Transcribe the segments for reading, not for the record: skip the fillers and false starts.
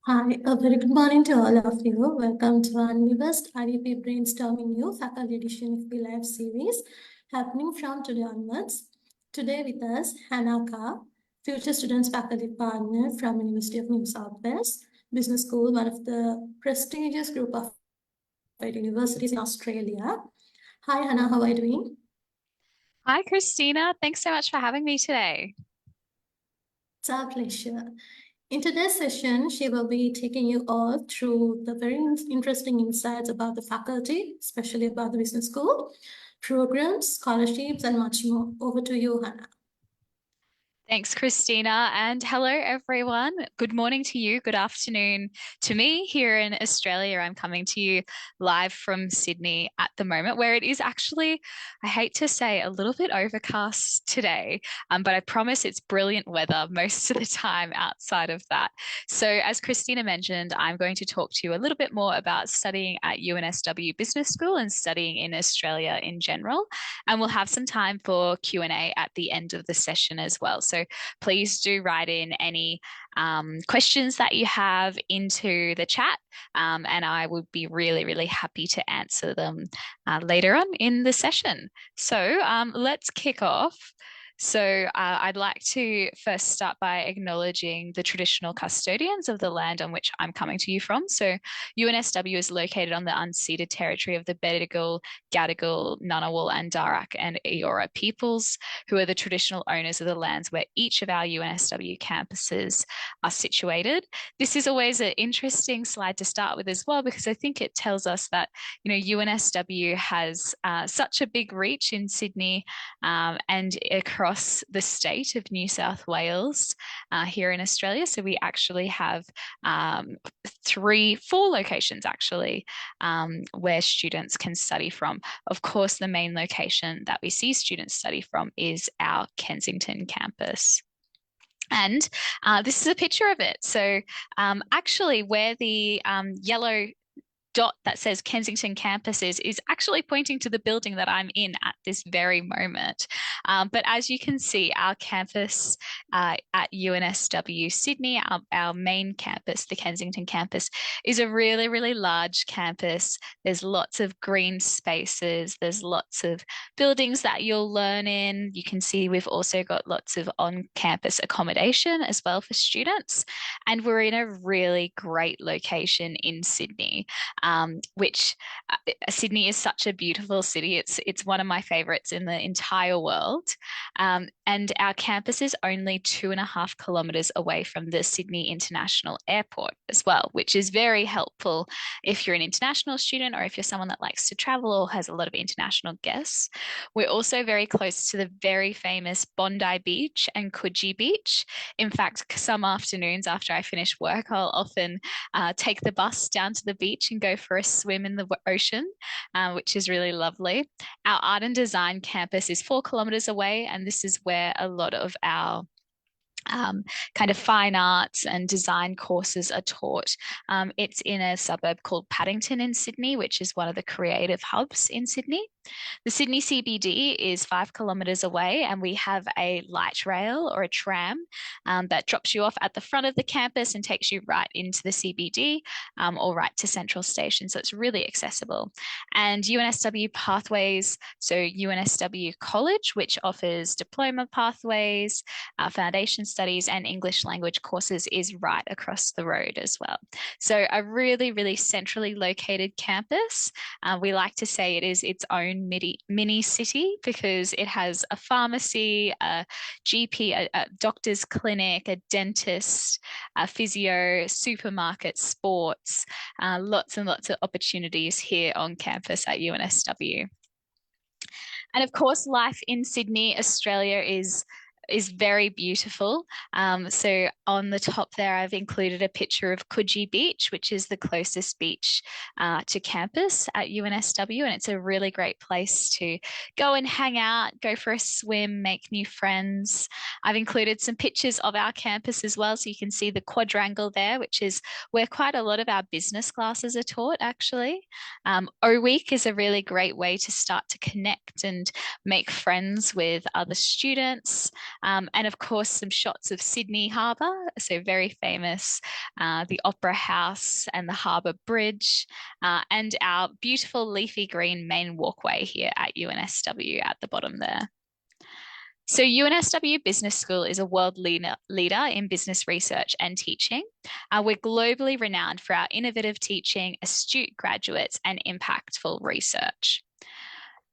Hi, a very good morning to all of you. Welcome to our newest IDP Brainstorming New Faculty Edition of the Live series happening from today onwards. Today with us, Hannah Ka, Future Students Faculty Partner from University of New South Wales Business School, one of the prestigious group of universities in Australia. Hi, Hannah, how are you doing? Hi, Christina. Thanks so much for having me today. It's our pleasure. In today's session, she will be taking you all through the very interesting insights about the faculty, especially about the business school, programs, scholarships, and much more. Over to you, Hannah. Thanks, Christina. And hello, everyone. Good morning to you. Good afternoon to me here in Australia. I'm coming to you live from Sydney at the moment, where it is actually, I hate to say, a little bit overcast today, but I promise it's brilliant weather most of the time outside of that. So, as Christina mentioned, I'm going to talk to you a little bit more about studying at UNSW Business School and studying in Australia in general. And we'll have some time for Q&A at the end of the session as well. So please do write in any questions that you have into the chat, and I would be really, really happy to answer them later on in the session. So let's kick off. So I'd like to first start by acknowledging the traditional custodians of the land on which I'm coming to you from. So UNSW is located on the unceded territory of the Bedegal, Gadigal, Ngunnawal, and Darak and Eora peoples, who are the traditional owners of the lands where each of our UNSW campuses are situated. This is always an interesting slide to start with as well, because I think it tells us that, UNSW has such a big reach in Sydney and across the state of New South Wales here in Australia. So we actually have four locations actually where students can study from. Of course, the main location that we see students study from is our Kensington campus. And this is a picture of it. So actually where the yellow dot that says Kensington campus is actually pointing to the building that I'm in at this very moment. But as you can see, our campus at UNSW Sydney, our main campus, the Kensington campus, is a really, really large campus. There's lots of green spaces. There's lots of buildings that you'll learn in. You can see we've also got lots of on-campus accommodation as well for students. And we're in a really great location in Sydney, which Sydney is such a beautiful city. It's one of my favorites in the entire world. And our campus is only 2.5 kilometers away from the Sydney International Airport as well, which is very helpful if you're an international student or if you're someone that likes to travel or has a lot of international guests. We're also very close to the very famous Bondi Beach and Coogee Beach. In fact, some afternoons after I finish work, I'll often take the bus down to the beach and go for a swim in the ocean, which is really lovely. Our art and design campus is 4 kilometers away, and this is where a lot of our kind of fine arts and design courses are taught. It's in a suburb called Paddington in Sydney, which is one of the creative hubs in Sydney. The Sydney CBD is 5 kilometers away, and we have a light rail or a tram that drops you off at the front of the campus and takes you right into the CBD or right to Central Station. So it's really accessible. And UNSW pathways, so UNSW College, which offers diploma pathways, foundation studies, and English language courses, is right across the road as well. So a really, really centrally located campus. We like to say it is its own mini city because it has a pharmacy, a GP, a doctor's clinic, a dentist, a physio, supermarket, sports, lots and lots of opportunities here on campus at UNSW. And of course, life in Sydney, Australia is very beautiful. So on the top there, I've included a picture of Coogee Beach, which is the closest beach to campus at UNSW. And it's a really great place to go and hang out, go for a swim, make new friends. I've included some pictures of our campus as well. So you can see the quadrangle there, which is where quite a lot of our business classes are taught, actually. O-Week is a really great way to start to connect and make friends with other students. And of course, some shots of Sydney Harbour, so very famous, the Opera House and the Harbour Bridge, and our beautiful leafy green main walkway here at UNSW at the bottom there. So UNSW Business School is a world leader in business research and teaching. We're globally renowned for our innovative teaching, astute graduates, and impactful research.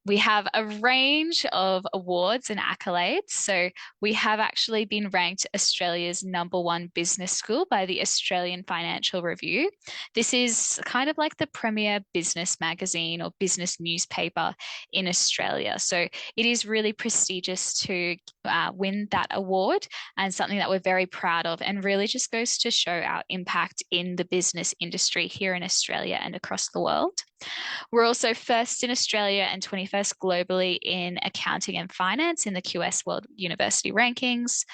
We have a range of awards and accolades. So we have actually been ranked Australia's #1 business school by the Australian Financial Review. This is kind of like the premier business magazine or business newspaper in Australia. So it is really prestigious to win that award, and something that we're very proud of, and really just goes to show our impact in the business industry here in Australia and across the world. We're also first in Australia and 21st globally in accounting and finance in the QS World University Rankings.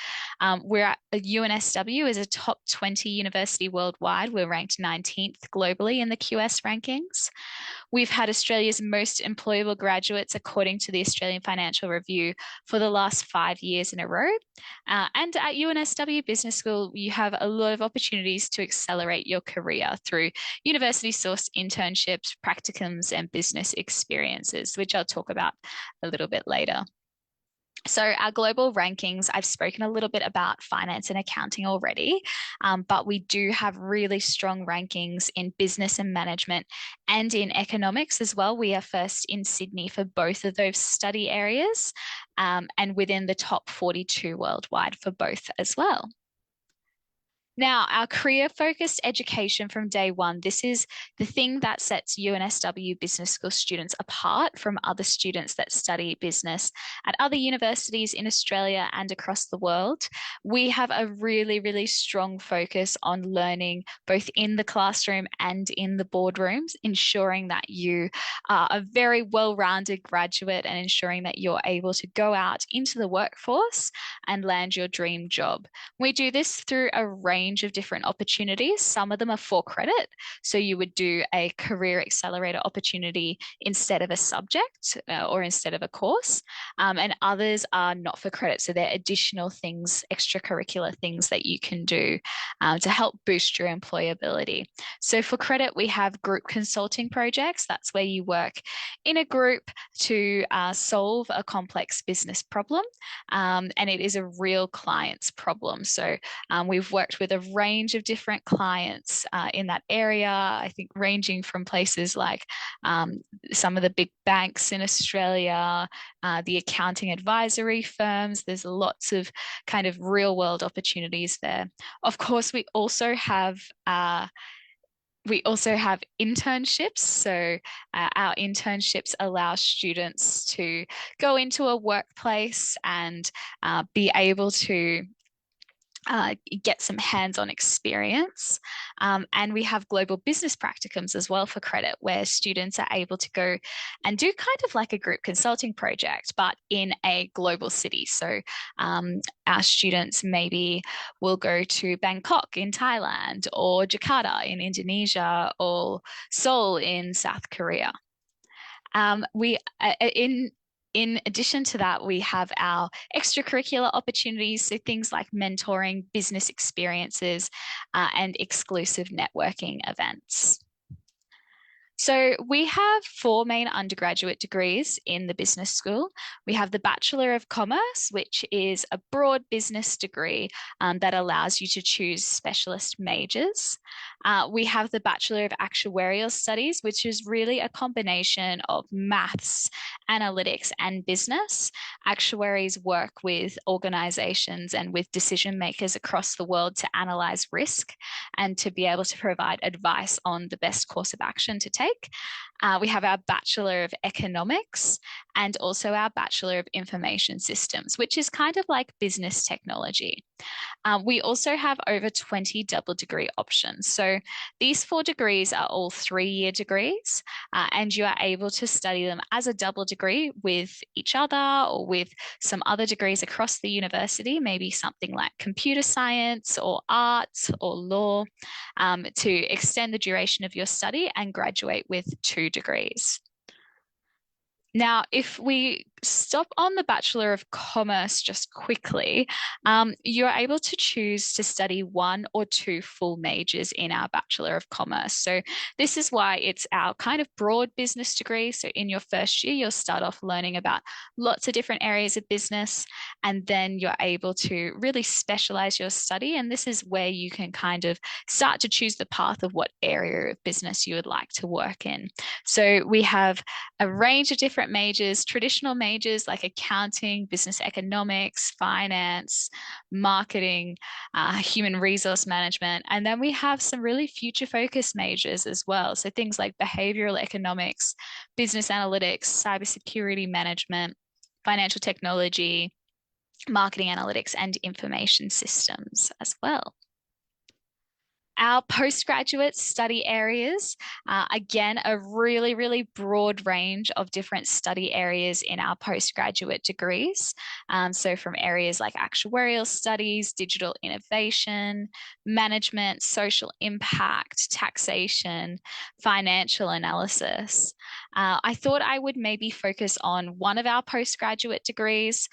We're at UNSW is a top 20 university worldwide. We're ranked 19th globally in the QS rankings. We've had Australia's most employable graduates according to the Australian Financial Review for the last 5 years in a row. And at UNSW Business School, you have a lot of opportunities to accelerate your career through university sourced internships, practicums, and business experiences, which I'll talk about a little bit later. So our global rankings, I've spoken a little bit about finance and accounting already, but we do have really strong rankings in business and management and in economics as well. We are first in Sydney for both of those study areas, and within the top 42 worldwide for both as well. Now, our career-focused education from day one, this is the thing that sets UNSW Business School students apart from other students that study business at other universities in Australia and across the world. We have a really, really strong focus on learning both in the classroom and in the boardrooms, ensuring that you are a very well-rounded graduate and ensuring that you're able to go out into the workforce and land your dream job. We do this through a range of different opportunities. Some of them are for credit. So you would do a career accelerator opportunity instead of a subject or instead of a course. And others are not for credit. So they're additional things, extracurricular things that you can do to help boost your employability. So for credit, we have group consulting projects. That's where you work in a group to solve a complex business problem. And it is a real client's problem. So we've worked with a range of different clients in that area, I think ranging from places like some of the big banks in Australia, the accounting advisory firms. There's lots of kind of real world opportunities there. Of course, we also have internships. So our internships allow students to go into a workplace and be able to get some hands-on experience. And we have global business practicums as well for credit, where students are able to go and do kind of like a group consulting project, but in a global city. So our students maybe will go to Bangkok in Thailand, or Jakarta in Indonesia, or Seoul in South Korea. In addition to that, we have our extracurricular opportunities, so things like mentoring, business experiences, and exclusive networking events. So we have 4 main undergraduate degrees in the business school. We have the Bachelor of Commerce, which is a broad business degree that allows you to choose specialist majors. We have the Bachelor of Actuarial Studies, which is really a combination of maths, analytics, and business. Actuaries work with organizations and with decision makers across the world to analyze risk and to be able to provide advice on the best course of action to take. We have our Bachelor of Economics and also our Bachelor of Information Systems, which is kind of like business technology. We also have over 20 double degree options. So these 4 degrees are all 3-year degrees, and you are able to study them as a double degree with each other or with some other degrees across the university, maybe something like computer science or arts or law, to extend the duration of your study and graduate with 2 degrees. Now, if we stop on the Bachelor of Commerce just quickly, you're able to choose to study 1 or 2 full majors in our Bachelor of Commerce. So this is why it's our kind of broad business degree. So in your first year, you'll start off learning about lots of different areas of business, and then you're able to really specialize your study. And this is where you can kind of start to choose the path of what area of business you would like to work in. So we have a range of different majors, traditional majors like accounting, business economics, finance, marketing, human resource management. And then we have some really future focused majors as well. So things like behavioral economics, business analytics, cybersecurity management, financial technology, marketing analytics, and information systems as well. Our postgraduate study areas, again, a really, really broad range of different study areas in our postgraduate degrees. So from areas like actuarial studies, digital innovation, management, social impact, taxation, financial analysis. I thought I would maybe focus on one of our postgraduate degrees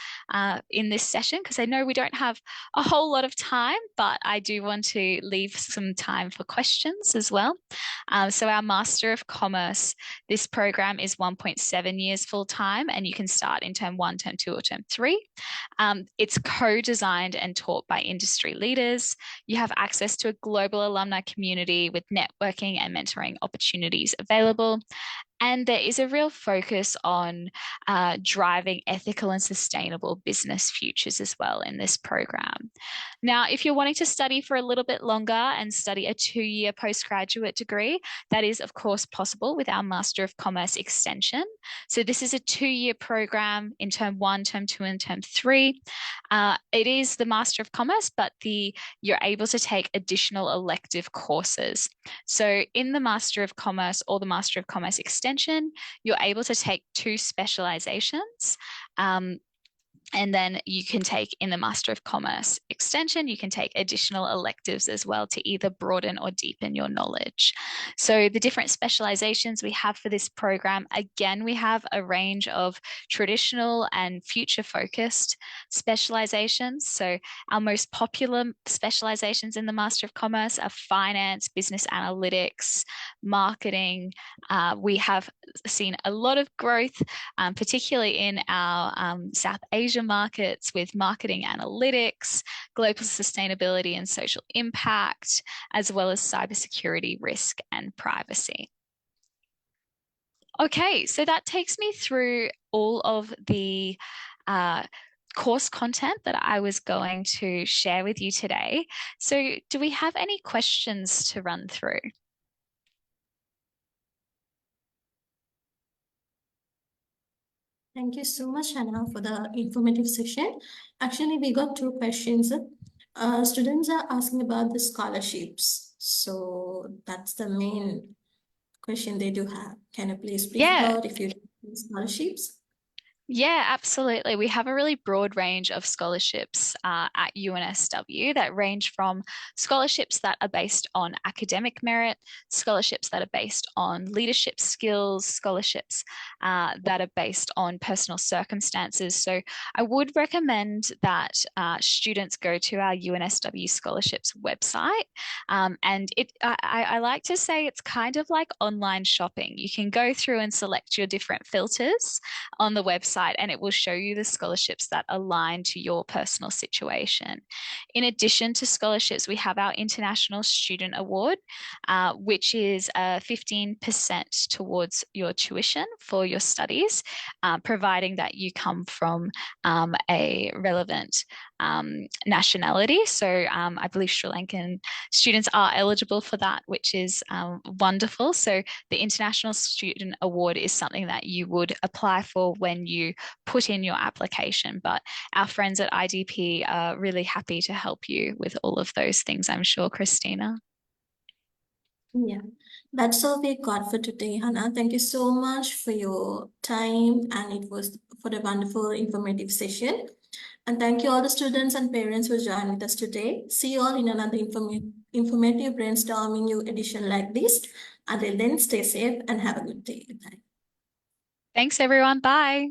in this session, because I know we don't have a whole lot of time, but I do want to leave some time for questions as well. So our Master of Commerce, this program is 1.7 years full time, and you can start in term 1, term 2, or term 3. It's co-designed and taught by industry leaders. You have access to a global alumni community with networking and mentoring opportunities available. And there is a real focus on driving ethical and sustainable business futures as well in this program. Now, if you're wanting to study for a little bit longer and study a 2-year postgraduate degree, that is, of course, possible with our Master of Commerce extension. So this is a 2-year program in term 1, term 2, and term 3. It is the Master of Commerce, but you're able to take additional elective courses. So in the Master of Commerce or the Master of Commerce extension, you're able to take 2 specializations. And then you can take in the Master of Commerce extension, you can take additional electives as well to either broaden or deepen your knowledge. So the different specializations we have for this program, again, we have a range of traditional and future focused specializations. So our most popular specializations in the Master of Commerce are finance, business analytics, marketing. We have seen a lot of growth, particularly in our South Asia markets with marketing analytics, global sustainability and social impact, as well as cybersecurity, risk, and privacy. Okay, so that takes me through all of the course content that I was going to share with you today. So do we have any questions to run through? Thank you so much, Hannah, for the informative session. Actually, we got 2 questions. Students are asking about the scholarships. So that's the main question they do have. Can you please brief about if you have scholarships? Yeah, absolutely. We have a really broad range of scholarships at UNSW that range from scholarships that are based on academic merit, scholarships that are based on leadership skills, scholarships that are based on personal circumstances. So I would recommend that students go to our UNSW scholarships website. And I like to say it's kind of like online shopping. You can go through and select your different filters on the website, and it will show you the scholarships that align to your personal situation. In addition to scholarships, we have our International Student Award, which is 15% towards your tuition for your studies, providing that you come from a relevant nationality. So I believe Sri Lankan students are eligible for that, which is wonderful. So the International Student Award is something that you would apply for when you put in your application. But our friends at IDP are really happy to help you with all of those things, I'm sure, Christina. Yeah, that's all we got for today, Hannah. Thank you so much for your time, and it was for the wonderful informative session. And thank you all the students and parents who joined with us today. See you all in another informative brainstorming you edition like this. Until then, stay safe and have a good day. Bye. Thanks, everyone. Bye.